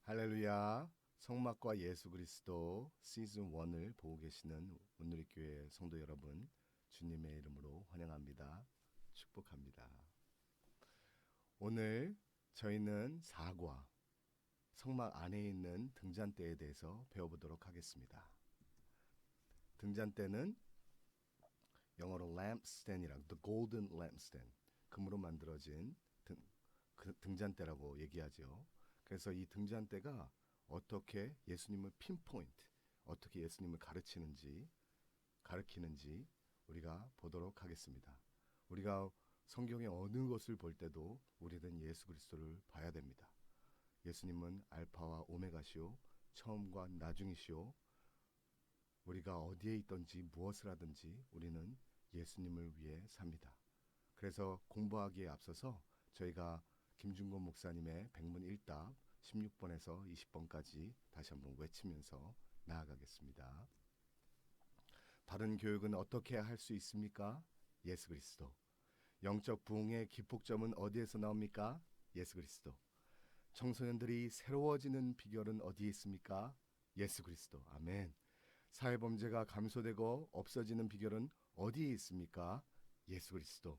할렐루야. 성막과 예수 그리스도 시즌 1을 보고 계시는 온누리교회 성도 여러분, 주님의 이름으로 환영합니다. 축복합니다. 오늘 저희는 사과, 성막 안에 있는 등잔대에 대해서 배워보도록 하겠습니다. 등잔대는 영어로 lampstand이라고, the golden lampstand, 금으로 만들어진 등잔대라고 얘기하죠. 그래서 이 등잔대가 어떻게 예수님을 핀포인트, 어떻게 예수님을 가르치는지 우리가 보도록 하겠습니다. 우리가 성경의 어느 것을 볼 때도 우리는 예수 그리스도를 봐야 됩니다. 예수님은 알파와 오메가시오, 처음과 나중이시오. 우리가 어디에 있든지 무엇을 하든지 우리는 예수님을 위해 삽니다. 그래서 공부하기에 앞서서 저희가 김준곤 목사님의 백문일답 16번에서 20번까지 다시 한번 외치면서 나아가겠습니다. 바른 교육은 어떻게 할 수 있습니까? 예수 그리스도. 영적 부흥의 기폭점은 어디에서 나옵니까? 예수 그리스도. 청소년들이 새로워지는 비결은 어디에 있습니까? 예수 그리스도. 아멘. 사회범죄가 감소되고 없어지는 비결은 어디에 있습니까? 예수 그리스도.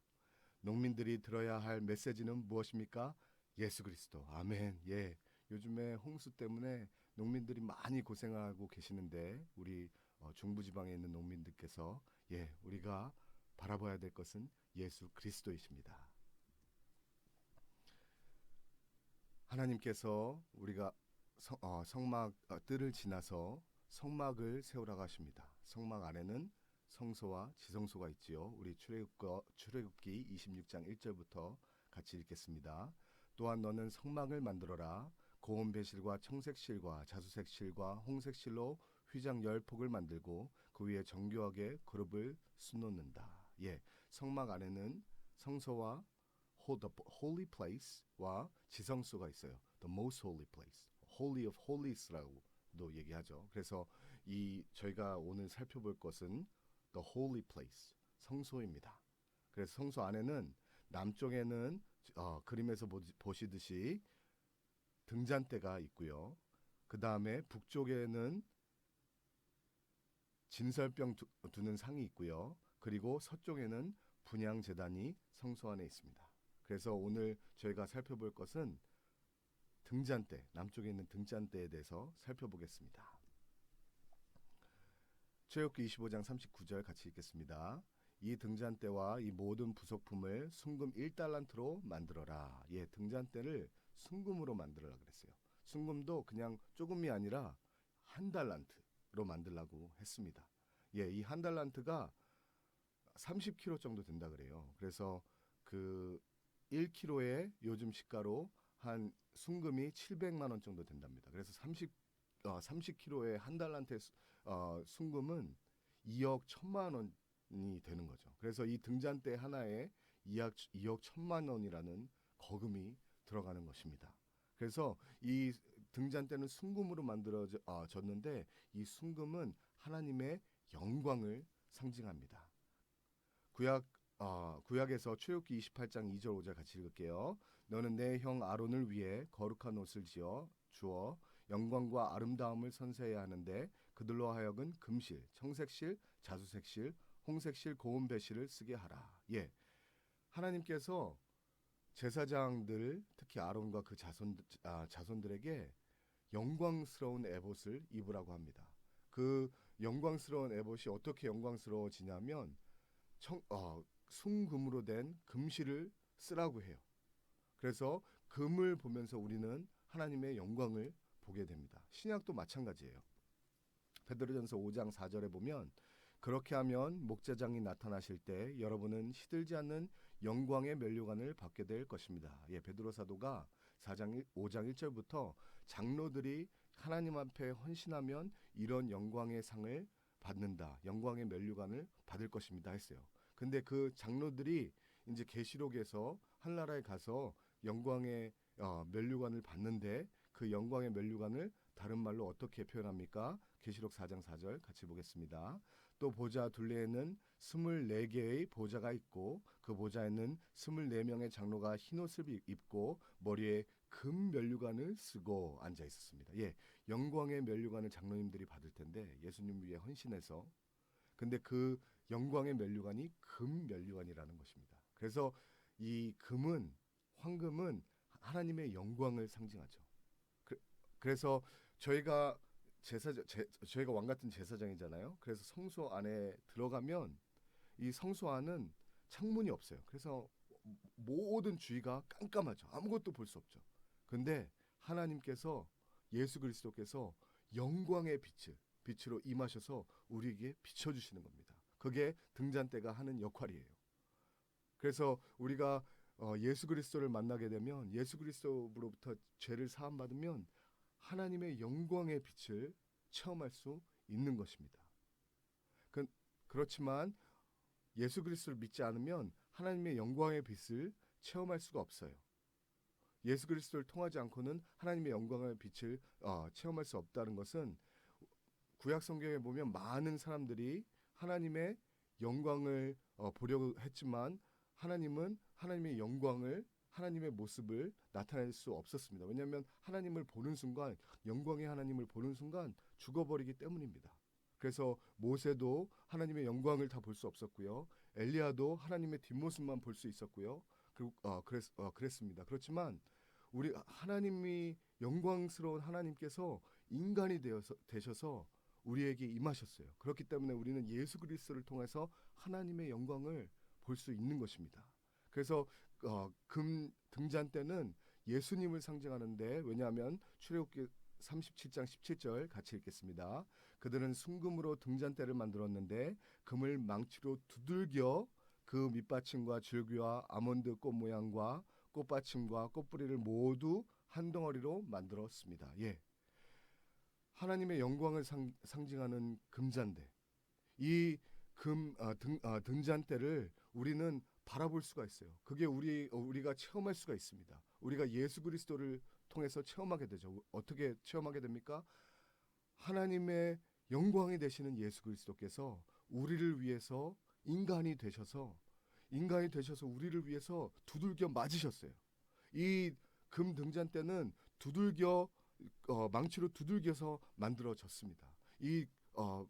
농민들이 들어야 할 메시지는 무엇입니까? 예수 그리스도. 아멘. 예. 요즘에 홍수 때문에 농민들이 많이 고생하고 계시는데 우리 중부지방에 있는 농민들께서 우리가 바라봐야 될 것은 예수 그리스도이십니다. 하나님께서 우리가 성막 뜰을 지나서 성막을 세우라고 하십니다. 성막 안에는 성소와 지성소가 있지요. 우리 출애굽기 26장 1절부터 같이 읽겠습니다. 또한 너는 성막을 만들어라. 고운 배실과 청색실과 자수색실과 홍색실로 휘장 10폭을 만들고 그 위에 정교하게 그룹을 수놓는다. 성막 안에는 성소와 the holy place와 지성소가 있어요. The most holy place, holy of holies라고도 얘기하죠. 그래서 저희가 오늘 살펴볼 것은 the holy place, 성소입니다. 그래서 성소 안에는 남쪽에는 그림에서 보시듯이 등잔대가 있고요. 그 다음에 북쪽에는 진설병 두는 상이 있고요. 그리고 서쪽에는 분향제단이 성소 안에 있습니다. 그래서 오늘 저희가 살펴볼 것은 등잔대, 남쪽에 있는 등잔대에 대해서 살펴보겠습니다. 출애굽기 25장 39절 같이 읽겠습니다. 이 등잔대와 이 모든 부속품을 순금 1달란트로 만들어라. 등잔대를 순금으로 만들어라 그랬어요. 순금도 그냥 조금이 아니라 1달란트로 만들라고 했습니다. 이 1달란트가 30kg 정도 된다 그래요. 그래서 그 1kg의 요즘 시가로 한 순금이 700만 원 정도 된답니다. 그래서 30kg의 1달란트의 순금은 2억 1천만 원이 되는 거죠. 그래서 이 등잔대 하나에 2억 1천만 원이라는 거금이 들어가는 것입니다. 그래서 이 등잔대는 순금으로 만들어졌는데 이 순금은 하나님의 영광을 상징합니다. 구약에서 출애굽기 28장 2절 5절 같이 읽을게요. 너는 내 형 아론을 위해 거룩한 옷을 주어 영광과 아름다움을 선사해야 하는데 그들로 하여금 금실, 청색실, 자수색실, 홍색실, 고운 배실을 쓰게 하라. 하나님께서 제사장들, 특히 아론과 그 자손들에게 영광스러운 에봇을 입으라고 합니다. 그 영광스러운 에봇이 어떻게 영광스러워지냐면 순금으로 된 금실을 쓰라고 해요. 그래서 금을 보면서 우리는 하나님의 영광을 보게 됩니다. 신약도 마찬가지예요. 베드로전서 5장 4절에 보면 그렇게 하면 목자장이 나타나실 때 여러분은 시들지 않는 영광의 면류관을 받게 될 것입니다. 베드로 사도가 5장 1절부터 장로들이 하나님 앞에 헌신하면 이런 영광의 상을 받는다. 영광의 면류관을 받을 것입니다 했어요. 근데 그 장로들이 이제 계시록에서 한나라에 가서 영광의 면류관을 받는데 그 영광의 면류관을 다른 말로 어떻게 표현합니까? 계시록 4장 4절 같이 보겠습니다. 또 보좌 둘레에는 24개의 보좌가 있고 그 보좌에는 24명의 장로가 흰옷을 입고 머리에 금 면류관을 쓰고 앉아 있었습니다. 예, 영광의 면류관을 장로님들이 받을 텐데 예수님 위해 헌신해서, 근데 그 영광의 면류관이 금 면류관이라는 것입니다. 그래서 이 금은, 황금은 하나님의 영광을 상징하죠. 그래서 저희가 저희가 왕 같은 제사장이잖아요. 그래서 성소 안에 들어가면 이 성소 안은 창문이 없어요. 그래서 모든 주위가 깜깜하죠. 아무것도 볼 수 없죠. 근데 하나님께서, 예수 그리스도께서 영광의 빛으로 임하셔서 우리에게 비춰주시는 겁니다. 그게 등잔대가 하는 역할이에요. 그래서 우리가 예수 그리스도를 만나게 되면, 예수 그리스도로부터 죄를 사함 받으면 하나님의 영광의 빛을 체험할 수 있는 것입니다. 그렇지만 예수 그리스도를 믿지 않으면 하나님의 영광의 빛을 체험할 수가 없어요. 예수 그리스도를 통하지 않고는 하나님의 영광의 빛을 체험할 수 없다는 것은, 구약 성경에 보면 많은 사람들이 하나님의 영광을 보려고 했지만 하나님은 하나님의 영광을, 하나님의 모습을 나타낼 수 없었습니다. 왜냐하면 하나님을 보는 순간, 영광의 하나님을 보는 순간 죽어버리기 때문입니다. 그래서 모세도 하나님의 영광을 다 볼 수 없었고요. 엘리야도 하나님의 뒷모습만 볼 수 있었고요. 그랬습니다. 그렇지만 우리 하나님이, 영광스러운 하나님께서 인간이 되셔서 우리에게 임하셨어요. 그렇기 때문에 우리는 예수 그리스도를 통해서 하나님의 영광을 볼 수 있는 것입니다. 그래서 금 등잔대는 예수님을 상징하는데, 왜냐하면 출애굽기 37장 17절 같이 읽겠습니다. 그들은 순금으로 등잔대를 만들었는데 금을 망치로 두들겨 그 밑받침과 줄기와 아몬드 꽃 모양과 꽃받침과 꽃뿌리를 모두 한 덩어리로 만들었습니다. 예, 하나님의 영광을 상징하는 금잔대, 이 등잔대를 우리는 바라볼 수가 있어요. 그게 우리가 체험할 수가 있습니다. 우리가 예수 그리스도를 통해서 체험하게 되죠. 어떻게 체험하게 됩니까? 하나님의 영광이 되시는 예수 그리스도께서 우리를 위해서 인간이 되셔서 우리를 위해서 두들겨 맞으셨어요. 이 금 등잔대는 망치로 두들겨서 만들어졌습니다. 이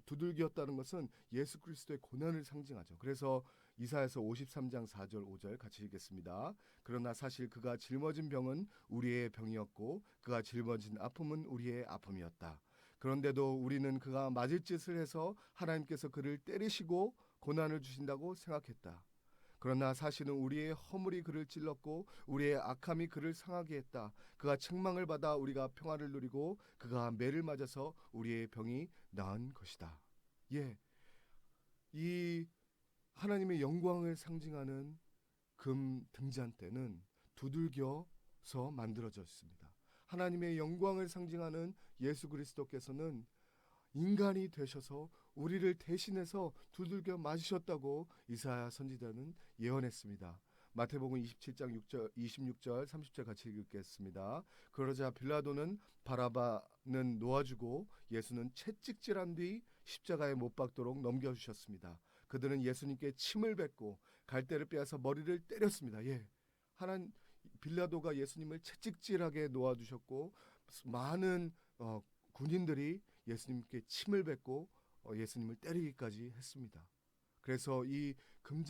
두들겼다는 것은 예수 그리스도의 고난을 상징하죠. 그래서 이사야서 53장 4절 5절 같이 읽겠습니다. 그러나 사실 그가 짊어진 병은 우리의 병이었고 그가 짊어진 아픔은 우리의 아픔이었다. 그런데도 우리는 그가 맞을 짓을 해서 하나님께서 그를 때리시고 고난을 주신다고 생각했다. 그러나 사실은 우리의 허물이 그를 찔렀고 우리의 악함이 그를 상하게 했다. 그가 책망을 받아 우리가 평화를 누리고 그가 매를 맞아서 우리의 병이 나은 것이다. 예, 이 하나님의 영광을 상징하는 금 등잔대는 두들겨서 만들어졌습니다. 하나님의 영광을 상징하는 예수 그리스도께서는 인간이 되셔서 우리를 대신해서 두들겨 맞으셨다고 이사야 선지자는 예언했습니다. 마태복음 27장 26절 30절 같이 읽겠습니다. 그러자 빌라도는 바라바는 놓아주고 예수는 채찍질한 뒤 십자가에 못 박도록 넘겨주셨습니다. 그들은 예수님께 침을 뱉고 갈대를 빼앗아 머리를 때렸습니다. 예, 빌라도가 예수님을 채찍질하게 놓아주셨고 많은 군인들이 예수님께 침을 뱉고 예수님을 때리기까지 했습니다. 그래서 이 금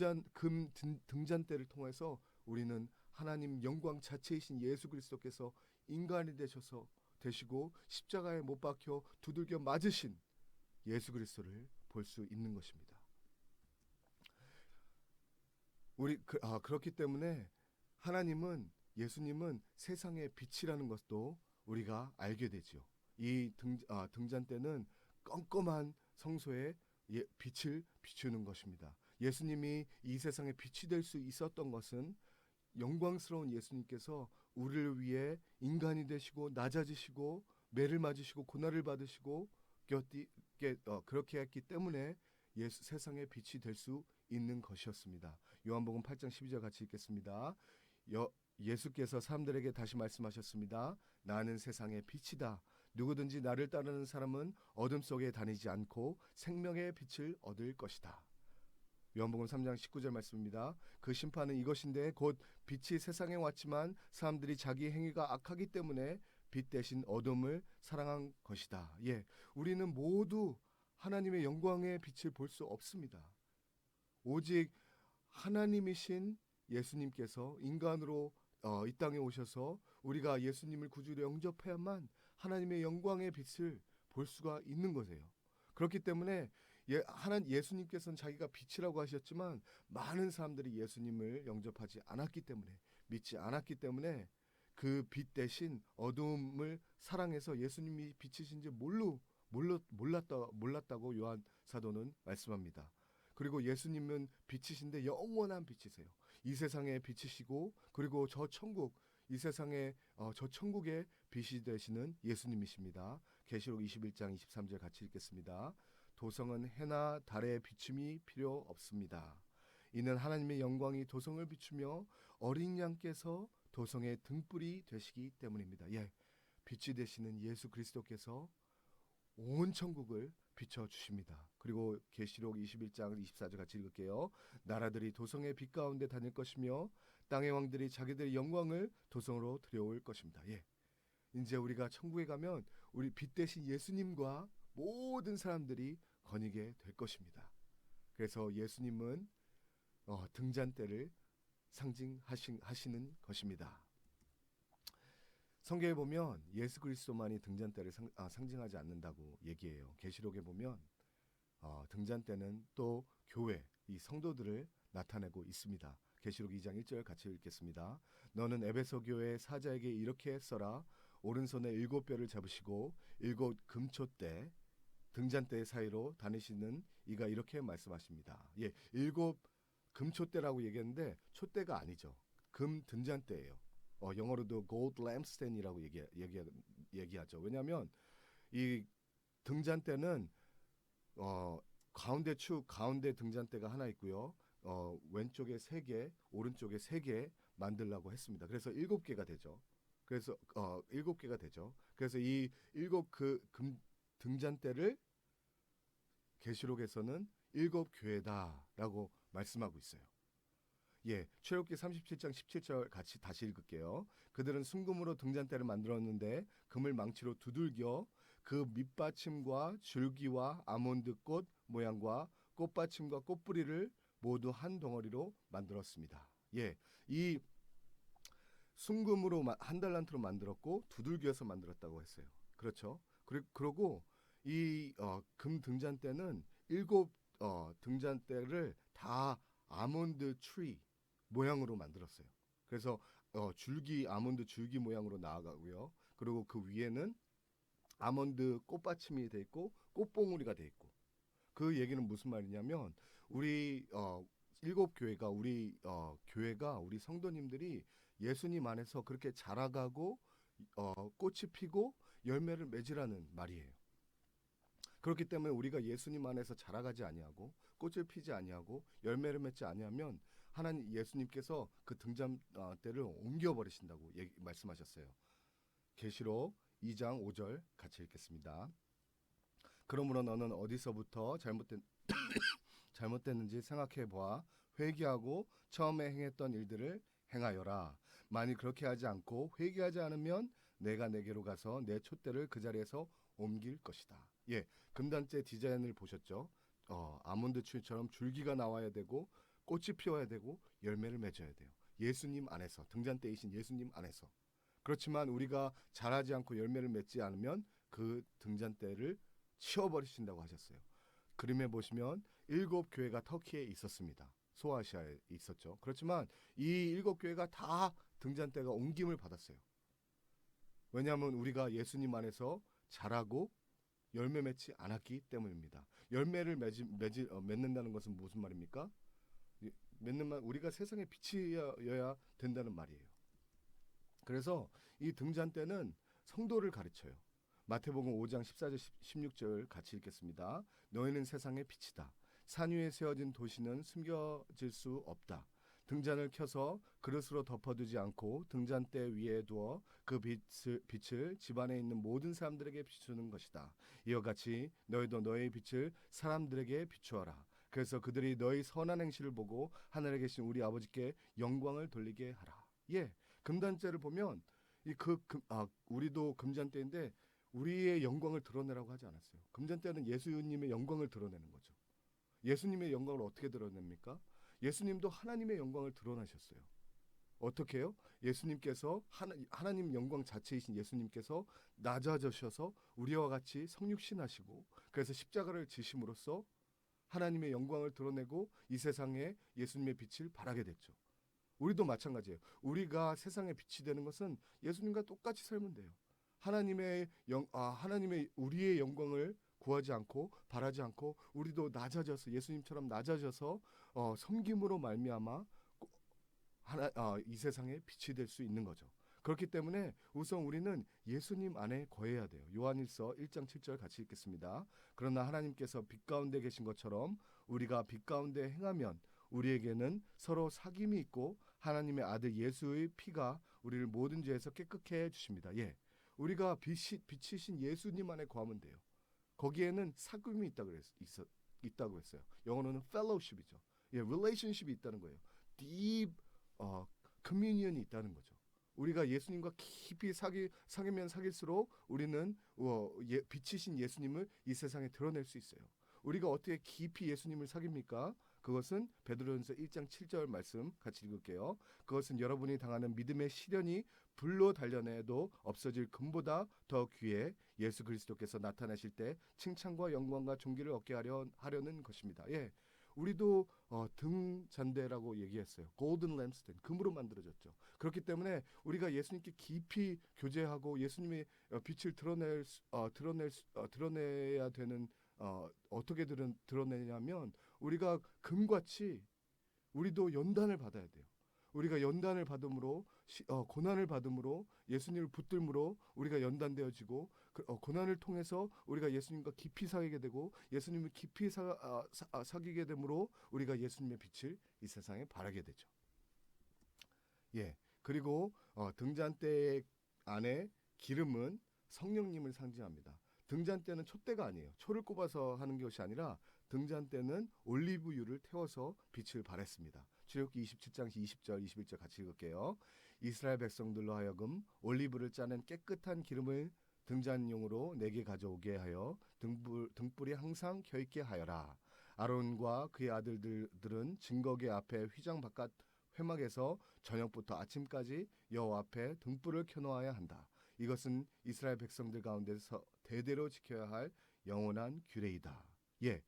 등잔대를 통해서 우리는 하나님 영광 자체이신 예수 그리스도께서 인간이 되시고 십자가에 못 박혀 두들겨 맞으신 예수 그리스도를 볼 수 있는 것입니다. 그렇기 때문에 예수님은 세상의 빛이라는 것도 우리가 알게 되죠. 이 등잔대는 껌껌한 성소에 빛을 비추는 것입니다. 예수님이 이 세상에 빛이 될 수 있었던 것은 영광스러운 예수님께서 우리를 위해 인간이 되시고 낮아지시고 매를 맞으시고 고난을 받으시고 그렇게 했기 때문에 세상에 빛이 될 수 있는 것이었습니다. 요한복음 8장 12절 같이 읽겠습니다. 예수께서 사람들에게 다시 말씀하셨습니다. 나는 세상의 빛이다. 누구든지 나를 따르는 사람은 어둠 속에 다니지 않고 생명의 빛을 얻을 것이다. 요한복음 3장 19절 말씀입니다. 그 심판은 이것인데 곧 빛이 세상에 왔지만 사람들이 자기 행위가 악하기 때문에 빛 대신 어둠을 사랑한 것이다. 예, 우리는 모두 하나님의 영광의 빛을 볼 수 없습니다. 오직 하나님이신 예수님께서 인간으로 이 땅에 오셔서 우리가 예수님을 구주로 영접해야만 하나님의 영광의 빛을 볼 수가 있는 거예요. 그렇기 때문에 예수님께서는 자기가 빛이라고 하셨지만 많은 사람들이 예수님을 영접하지 않았기 때문에, 믿지 않았기 때문에 그 빛 대신 어둠을 사랑해서 예수님이 빛이신지 몰랐다고 요한 사도는 말씀합니다. 그리고 예수님은 빛이신데 영원한 빛이세요. 이 세상의 빛이시고, 그리고 이 세상의 저 천국의 빛이 되시는 예수님이십니다. 계시록 21장 23절 같이 읽겠습니다. 도성은 해나 달의 비춤이 필요 없습니다. 이는 하나님의 영광이 도성을 비추며 어린 양께서 도성의 등불이 되시기 때문입니다. 예, 빛이 되시는 예수 그리스도께서 온 천국을 비춰주십니다. 그리고 계시록 21장 24절 같이 읽을게요. 나라들이 도성의 빛 가운데 다닐 것이며 땅의 왕들이 자기들의 영광을 도성으로 들여올 것입니다. 예, 이제 우리가 천국에 가면 우리 빛 대신 예수님과 모든 사람들이 거니게 될 것입니다. 그래서 예수님은 등잔대를 상징하시는 것입니다. 성경에 보면 예수 그리스도만이 등잔대를 상징하지 않는다고 얘기해요. 계시록에 보면 등잔대는 또 교회, 이 성도들을 나타내고 있습니다. 계시록 2장 1절 같이 읽겠습니다. 너는 에베소 교회 사자에게 이렇게 써라. 오른손에 7뼈를 잡으시고 7 금촛대 등잔대 사이로 다니시는 이가 이렇게 말씀하십니다. 예, 7 금촛대라고 얘기했는데 촛대가 아니죠. 금 등잔대예요. 영어로도 gold lampstand이라고 얘기하죠. 왜냐하면 이 등잔대는 가운데 등잔대가 하나 있고요. 왼쪽에 3개, 오른쪽에 3개 만들라고 했습니다. 그래서 7개가 되죠. 그래서 7개가 되죠. 그래서 이 7 금 등잔대를 계시록에서는 7 교회다라고 말씀하고 있어요. 예, 출애굽기 37장 17절 같이 다시 읽을게요. 그들은 순금으로 등잔대를 만들었는데 금을 망치로 두들겨 그 밑받침과 줄기와 아몬드 꽃 모양과 꽃받침과 꽃뿌리를 모두 한 덩어리로 만들었습니다. 예, 이 순금으로 한 달란트로 만들었고 두들겨서 만들었다고 했어요. 그렇죠? 그리고 이 금 등잔대는 7 등잔대를 다 아몬드 트리 모양으로 만들었어요. 그래서 아몬드 줄기 모양으로 나아가고요. 그리고 그 위에는 아몬드 꽃받침이 돼 있고 꽃봉우리가 돼 있고. 그 얘기는 무슨 말이냐면 우리 7 교회가 교회가 우리 성도님들이 예수님 안에서 그렇게 자라가고 꽃이 피고 열매를 맺으라는 말이에요. 그렇기 때문에 우리가 예수님 안에서 자라가지 아니하고 꽃을 피지 아니하고 열매를 맺지 아니하면 하나님 예수님께서 그 등잔대를 옮겨 버리신다고 말씀하셨어요. 계시록 2장 5절 같이 읽겠습니다. 그러므로 너는 어디서부터 잘못됐는지 생각해 보아 회개하고 처음에 행했던 일들을 행하여라. 만일 그렇게 하지 않고 회개하지 않으면 내가 내게로 가서 내 촛대를 그 자리에서 옮길 것이다. 예, 금단째 디자인을 보셨죠? 아몬드 트리처럼 줄기가 나와야 되고 꽃이 피어야 되고 열매를 맺어야 돼요. 예수님 안에서, 등잔대이신 예수님 안에서. 그렇지만 우리가 자라지 않고 열매를 맺지 않으면 그 등잔대를 치워버리신다고 하셨어요. 그림에 보시면 7 교회가 터키에 있었습니다. 소아시아에 있었죠. 그렇지만 이 7 교회가 다 등잔대가 옮김을 받았어요. 왜냐하면 우리가 예수님 안에서 자라고 열매 맺지 않았기 때문입니다. 열매를 맺는다는 것은 무슨 말입니까? 우리가 세상의 빛이어야 된다는 말이에요. 그래서 이 등잔대는 성도를 가르쳐요. 마태복음 5장 14절 16절 같이 읽겠습니다. 너희는 세상의 빛이다. 산 위에 세워진 도시는 숨겨질 수 없다. 등잔을 켜서 그릇으로 덮어두지 않고 등잔대 위에 두어 그 빛을 집안에 있는 모든 사람들에게 비추는 것이다. 이와 같이 너희도 너의 빛을 사람들에게 비추어라. 그래서 그들이 너희 선한 행실을 보고 하늘에 계신 우리 아버지께 영광을 돌리게 하라. 예, 금단죄를 보면 우리도 금잔대인데 우리의 영광을 드러내라고 하지 않았어요. 금잔대는 예수님의 영광을 드러내는 거죠. 예수님의 영광을 어떻게 드러냅니까? 예수님도 하나님의 영광을 드러나셨어요. 어떻게 해요? 예수님께서 하나님 영광 자체이신 예수님께서 낮아지셔서 우리와 같이 성육신하시고 그래서 십자가를 지심으로써 하나님의 영광을 드러내고 이 세상에 예수님의 빛을 발하게 됐죠. 우리도 마찬가지예요. 우리가 세상에 빛이 되는 것은 예수님과 똑같이 살면 돼요. 하나님의 우리의 영광을 구하지 않고 바라지 않고 우리도 낮아져서 예수님처럼 낮아져서 섬김으로 말미암아 이 세상에 빛이 될 수 있는 거죠. 그렇기 때문에 우선 우리는 예수님 안에 거해야 돼요. 요한일서 1장 7절 같이 읽겠습니다. 그러나 하나님께서 빛 가운데 계신 것처럼 우리가 빛 가운데 행하면 우리에게는 서로 사귐이 있고 하나님의 아들 예수의 피가 우리를 모든 죄에서 깨끗게 해주십니다. 예, 우리가 빛이신 예수님 안에 거하면 돼요. 거기에는 사귐이 있다고 했어요. 영어로는 fellowship이죠. 예, relationship이 있다는 거예요. deep communion이 있다는 거죠. 우리가 예수님과 깊이 사귀면 사귈수록 우리는 빛이신 예수님을 이 세상에 드러낼 수 있어요. 우리가 어떻게 깊이 예수님을 사귑니까? 그것은 베드로전서 1장 7절 말씀 같이 읽을게요. 그것은 여러분이 당하는 믿음의 시련이 불로 단련해도 없어질 금보다 더 귀해 예수 그리스도께서 나타나실 때 칭찬과 영광과 존귀를 얻게 하려는 것입니다. 예, 우리도 등잔대라고 얘기했어요. 골든 램스텐, 금으로 만들어졌죠. 그렇기 때문에 우리가 예수님께 깊이 교제하고 예수님의 빛을 드러내야 되는 어떻게 드러내냐면 우리가 금같이 우리도 연단을 받아야 돼요. 우리가 연단을 받음으로 고난을 받음으로 예수님을 붙들므로 우리가 연단되어지고 고난을 통해서 우리가 예수님과 깊이 사귀게 되고 예수님을 깊이 사귀게 되므로 우리가 예수님의 빛을 이 세상에 발하게 되죠. 예, 그리고 등잔대 안에 기름은 성령님을 상징합니다. 등잔대는 촛대가 아니에요. 초를 꼽아서 하는 것이 아니라 등잔대는 올리브유를 태워서 빛을 발했습니다. 출애굽기 27장 20절 21절 같이 읽을게요. 이스라엘 백성들로 하여금 올리브를 짜는 깨끗한 기름을 등잔용으로 내게 가져오게 하여 등불이 항상 켜있게 하여라. 아론과 그의 아들들은 증거궤 앞에 휘장 바깥 회막에서 저녁부터 아침까지 여호와 앞에 등불을 켜놓아야 한다. 이것은 이스라엘 백성들 가운데서 대대로 지켜야 할 영원한 규례이다. 예,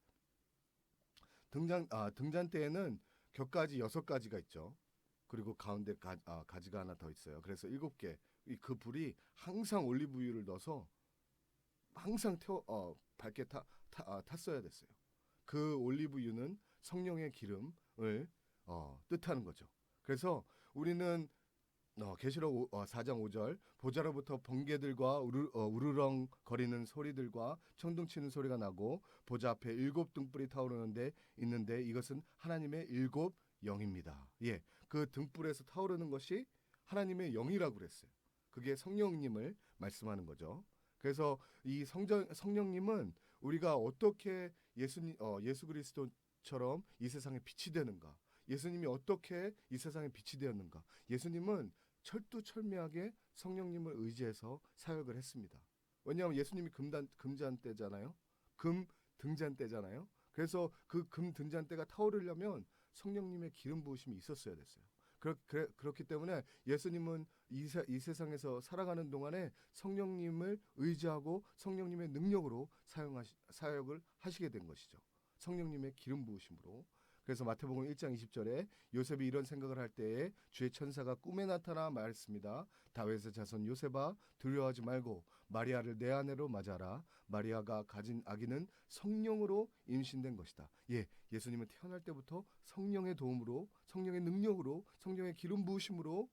등잔대에는 곁가지 6가지가 있죠. 그리고 가운데 가지가 하나 더 있어요. 그래서 7개. 그 불이 항상 올리브유를 넣어서 항상 밝게 탔어야 됐어요. 그 올리브유는 성령의 기름을 뜻하는 거죠. 그래서 우리는 계시록 4장 5절 보좌로부터 번개들과 우르렁 거리는 소리들과 천둥 치는 소리가 나고 보좌 앞에 7 등불이 타오르는데 있는데 이것은 하나님의 7 영입니다. 예, 그 등불에서 타오르는 것이 하나님의 영이라고 그랬어요. 그게 성령님을 말씀하는 거죠. 그래서 이 성령님은 우리가 어떻게 예수 그리스도처럼 이 세상에 빛이 되는가? 예수님이 어떻게 이 세상에 빛이 되었는가? 예수님은 철두철미하게 성령님을 의지해서 사역을 했습니다. 왜냐하면 예수님이 금잔대잖아요. 금 등잔대잖아요. 그래서 그 금 등잔대가 타오르려면 성령님의 기름 부으심이 있었어야 됐어요. 그렇기 때문에 예수님은 이 세상에서 살아가는 동안에 성령님을 의지하고 성령님의 능력으로 사역을 하시게 된 것이죠. 성령님의 기름 부으심으로. 그래서 마태복음 1장 20절에 요셉이 이런 생각을 할 때에 주의 천사가 꿈에 나타나 말했습니다. 다윗의 자손 요셉아 두려워하지 말고 마리아를 내 아내로 맞아라. 마리아가 가진 아기는 성령으로 임신된 것이다. 예, 예수님은 태어날 때부터 성령의 도움으로 성령의 능력으로 성령의 기름 부으심으로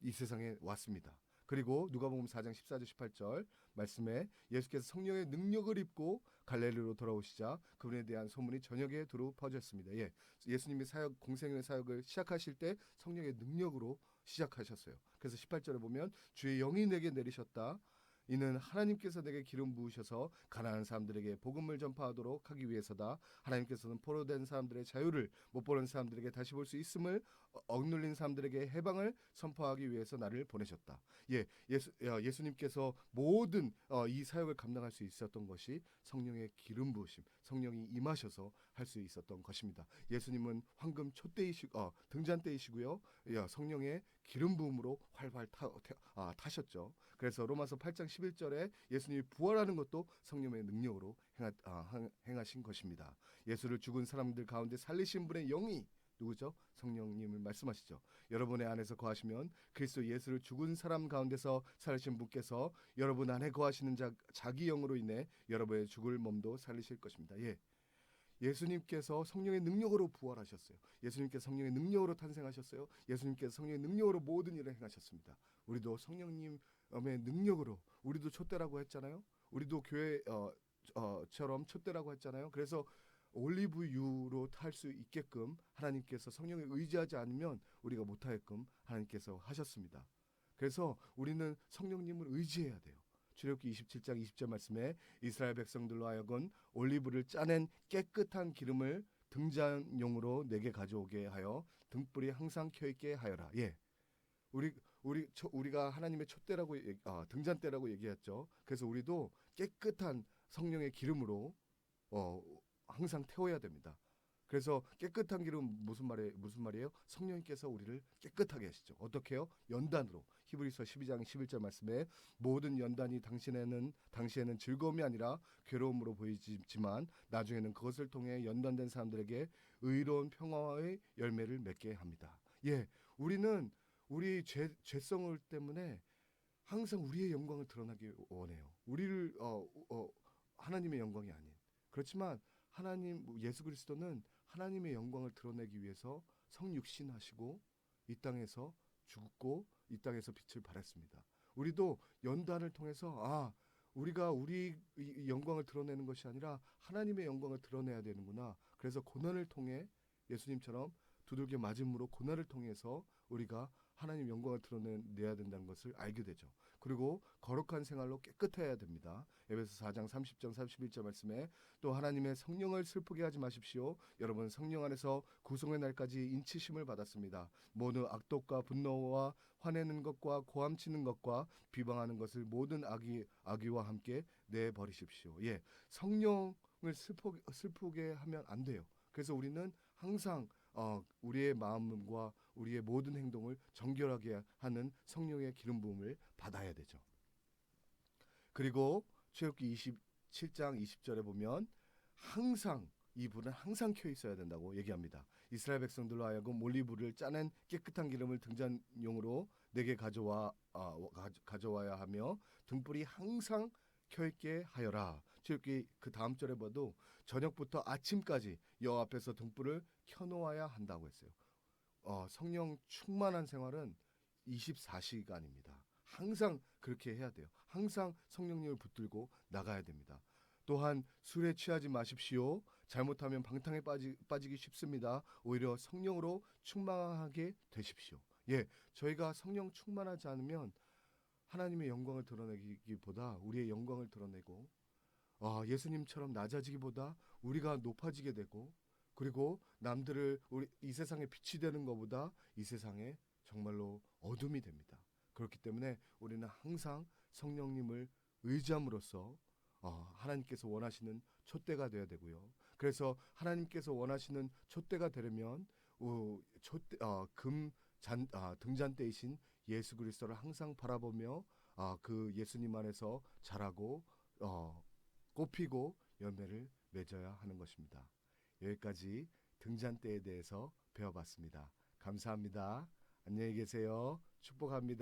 이 세상에 왔습니다. 그리고 누가복음 4장 14절 18절 말씀에 예수께서 성령의 능력을 입고 갈릴리로 돌아오시자 그분에 대한 소문이 전역에 두루 퍼졌습니다. 예, 예수님이 사역 공생의 사역을 시작하실 때 성령의 능력으로 시작하셨어요. 그래서 18절에 보면 주의 영이 내게 내리셨다. 이는 하나님께서 내게 기름 부으셔서 가난한 사람들에게 복음을 전파하도록 하기 위해서다. 하나님께서는 포로된 사람들의 자유를 못 보는 사람들에게 다시 볼 수 있음을 억눌린 사람들에게 해방을 선포하기 위해서 나를 보내셨다. 예, 예수님께서 모든 이 사역을 감당할 수 있었던 것이 성령의 기름 부으심, 성령이 임하셔서 할 수 있었던 것입니다. 예수님은 황금 등잔 때이시고요. 성령의 기름 부음으로 활활 타셨죠. 그래서 로마서 8장 11절에 예수님이 부활하는 것도 성령의 능력으로 행하신 것입니다. 예수를 죽은 사람들 가운데 살리신 분의 영이 누구죠? 성령님을 말씀하시죠. 여러분의 안에서 거하시면 그리스도 예수를 죽은 사람 가운데서 살리신 분께서 여러분 안에 거하시는 자기 영으로 인해 여러분의 죽을 몸도 살리실 것입니다. 예. 예수님께서 성령의 능력으로 부활하셨어요. 예수님께서 성령의 능력으로 탄생하셨어요. 예수님께서 성령의 능력으로 모든 일을 행하셨습니다. 우리도 성령님의 능력으로, 우리도 촛대라고 했잖아요. 우리도 교회처럼 촛대라고 했잖아요. 그래서 올리브유로 탈 수 있게끔 하나님께서 성령에 의지하지 않으면 우리가 못하게끔 하나님께서 하셨습니다. 그래서 우리는 성령님을 의지해야 돼요. 출애굽기 27장 20절 말씀에 이스라엘 백성들로 하여금 올리브를 짜낸 깨끗한 기름을 등잔용으로 내게 가져오게 하여 등불이 항상 켜 있게 하여라. 예, 우리가 하나님의 촛대라고 등잔대라고 얘기했죠. 그래서 우리도 깨끗한 성령의 기름으로 항상 태워야 됩니다. 그래서 깨끗한 기름 무슨 말이에요? 성령님께서 우리를 깨끗하게 하시죠. 어떻게요? 연단으로. 히브리서 12장 11절 말씀에 모든 연단이 당시에는 즐거움이 아니라 괴로움으로 보이지만 나중에는 그것을 통해 연단된 사람들에게 의로운 평화의 열매를 맺게 합니다. 예, 우리는 우리 죄성을 때문에 항상 우리의 영광을 드러나기 원해요. 우리를 하나님의 영광이 아닌. 그렇지만 하나님 예수 그리스도는 하나님의 영광을 드러내기 위해서 성육신하시고 이 땅에서 죽고 이 땅에서 빛을 발했습니다. 우리도 연단을 통해서 우리가 우리 영광을 드러내는 것이 아니라 하나님의 영광을 드러내야 되는구나. 그래서 고난을 통해 예수님처럼 두들겨 맞음으로 고난을 통해서 우리가 하나님 영광을 드러내야 된다는 것을 알게 되죠. 그리고 거룩한 생활로 깨끗해야 됩니다. 에베소 4장 30절 31절 말씀에 또 하나님의 성령을 슬프게 하지 마십시오. 여러분 성령 안에서 구속의 날까지 인치심을 받았습니다. 모든 악독과 분노와 화내는 것과 고함치는 것과 비방하는 것을 모든 악의와 함께 내버리십시오. 예, 성령을 슬프게 하면 안 돼요. 그래서 우리는 항상 우리의 마음과 우리의 모든 행동을 정결하게 하는 성령의 기름 부음을 받아야 되죠. 그리고 출애굽기 27장 20절에 보면 항상 이 불은 항상 켜 있어야 된다고 얘기합니다. 이스라엘 백성들로 하여금 올리브를 짜낸 깨끗한 기름을 등잔용으로 내게 가져와야 하며 등불이 항상 켜 있게 하여라. 출애굽기 그 다음 절에 봐도 저녁부터 아침까지 여호와 앞에서 등불을 켜놓아야 한다고 했어요. 성령 충만한 생활은 24시간입니다. 항상 그렇게 해야 돼요. 항상 성령님을 붙들고 나가야 됩니다. 또한 술에 취하지 마십시오. 잘못하면 방탕에 빠지기 쉽습니다. 오히려 성령으로 충만하게 되십시오. 예, 저희가 성령 충만하지 않으면 하나님의 영광을 드러내기보다 우리의 영광을 드러내고 예수님처럼 낮아지기보다 우리가 높아지게 되고 그리고 남들을 이 세상에 빛이 되는 것보다 이 세상에 정말로 어둠이 됩니다. 그렇기 때문에 우리는 항상 성령님을 의지함으로써 하나님께서 원하시는 촛대가 되어야 되고요. 그래서 하나님께서 원하시는 촛대가 되려면 등잔대이신 예수 그리스도를 항상 바라보며 그 예수님 안에서 자라고 꽃피고 열매를 맺어야 하는 것입니다. 여기까지 등잔대에 대해서 배워봤습니다. 감사합니다. 안녕히 계세요. 축복합니다.